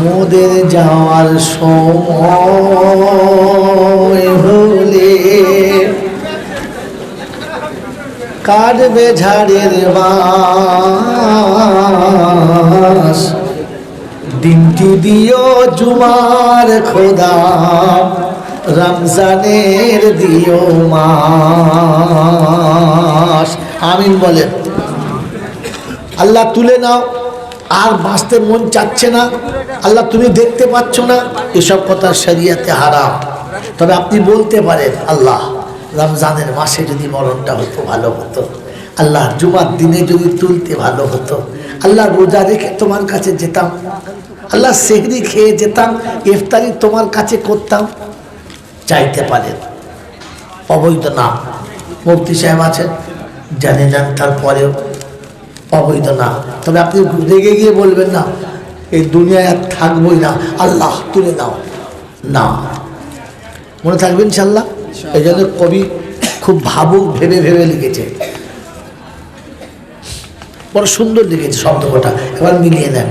মোদের যাওয়ার সময় হলে কাটবে ঝাড়ের বাঁশ, দিনটি দিও জুমার খোদা, রমজানের দিও মাস। আমিন বলেন। আল্লাহ তুলে নাও, আর বাঁচতে মন চাচ্ছে না, আল্লাহ তুমি দেখতে পাচ্ছ না, এসব কথা শরিয়াতে হারাম। তবে আপনি বলতে পারেন, আল্লাহ রমজানের মাসে যদি মরণটা হতো ভালো হতো, আল্লাহ জুমার দিনে যদি তুলতে ভালো হতো, আল্লাহ রোজা রেখে তোমার কাছে যেতাম, আল্লাহ সেহরি খেয়ে যেতাম, ইফতারি তোমার কাছে করতাম। চাইতে পারেন, অবৈধ না। মুফতি সাহেব আছেন, জানে যান, তারপরেও অবৈধ না। তবে আপনি রেগে গিয়ে বলবেন না এই দুনিয়ায় আর থাকবোই না, আল্লাহ তুলে নাও, না। মনে থাকবেন ইনশাল্লাহ। এই জন্য কবি খুব ভাবুক ভেবে ভেবে লিখেছে, বড় সুন্দর লিখেছে শব্দ কটা, এবার মিলিয়ে নেন।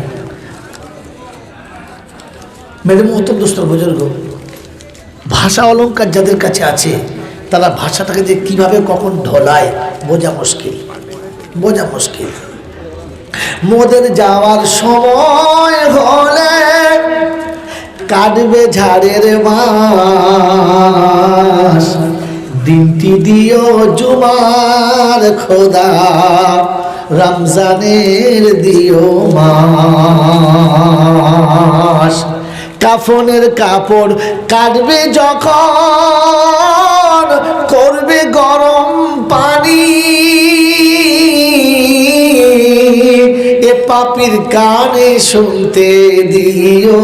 মেরে মোহতম দোস্তর বুজুর্গ, ভাষা অলঙ্কার যাদের কাছে আছে তারা ভাষাটাকে যে কিভাবে কখন ঢলায় বোঝা মুশকিল, বোঝা মুশকিল। মোদের যাওয়ার সময় হলে কাটবে ঝাড়ের বাঁশ, দিনটি দিও জুমার খোদা, রমজানের দিও মাস। কাফনের কাপড় কাটবে যখন, করবে গরম পানি, এ পাপীর কানে শুনতে দিও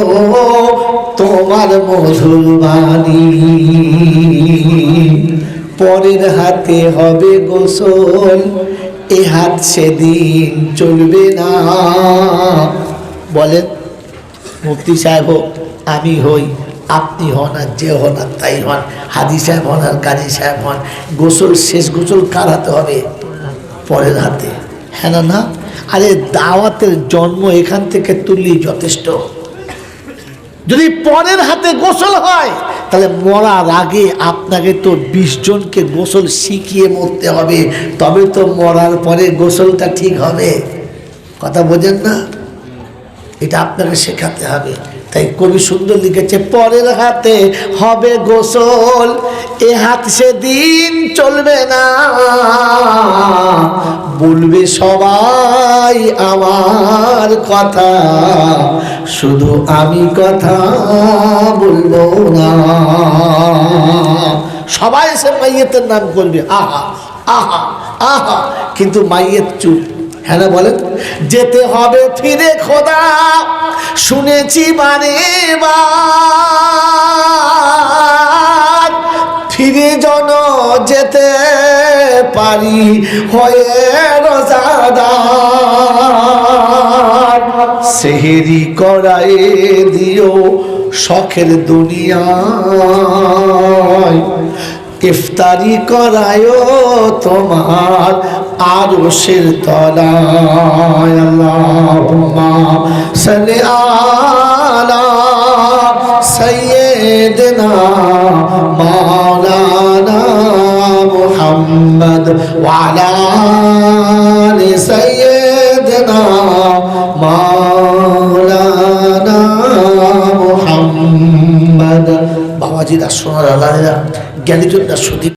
তোমার মধুর বাণী। পরের হাতে হবে গোসল, এ হাত সেদিন চলবে না। বলেন মুফতি সাহেব হোক, আমি হই, আপনি হন, আর যে হন আর তাই হন, হাদি সাহেব হন আর কাজী সাহেব হন, গোসল শেষ গোসল কার হাতে হবে? পরের হাতে। হ্যাঁ না? না, আরে দাওয়াতের জন্ম এখান থেকে তুললেই যথেষ্ট। যদি পরের হাতে গোসল হয় তাহলে মরার আগে আপনাকে তো 20 জনকে গোসল শিখিয়ে মরতে হবে, তবে তো মরার পরে গোসলটা ঠিক হবে। কথা বোঝেন না? এটা আপনাকে শেখাতে হবে। তাই কবি সুন্দর লিখেছে, পরের হাতে হবে গোসল, এ হাত সেদিন চলবে না, বলবে সবাই আমার কথা, শুধু আমি কথা বলবো না। সবাই এসে মাইয়েতের নাম করবে, আহা আহা আহা, কিন্তু মাইয়েত চুপ। হ্যাঁ না বলেন? যেতে হবে ফিরে খোদা, শুনেছি বারে বার, ফিরে যেন যেতে পারি হয়ে রোজাদার। সেহেরি করায় দিও শখের দুনিয়ায়, ইফতারি করায় তোমার আরশের তলায়। আল্লাহুম্মা সাল্লি আলা সাইয়্যিদিনা মাওলানা মুহাম্মদ ওয়া আলা আলি সাইয়্যিদিনা মাওলানা মুহাম্মদ। বাবাজিরা, সোনার আল্লাহরা, জ্ঞানীজনরা, সঠিক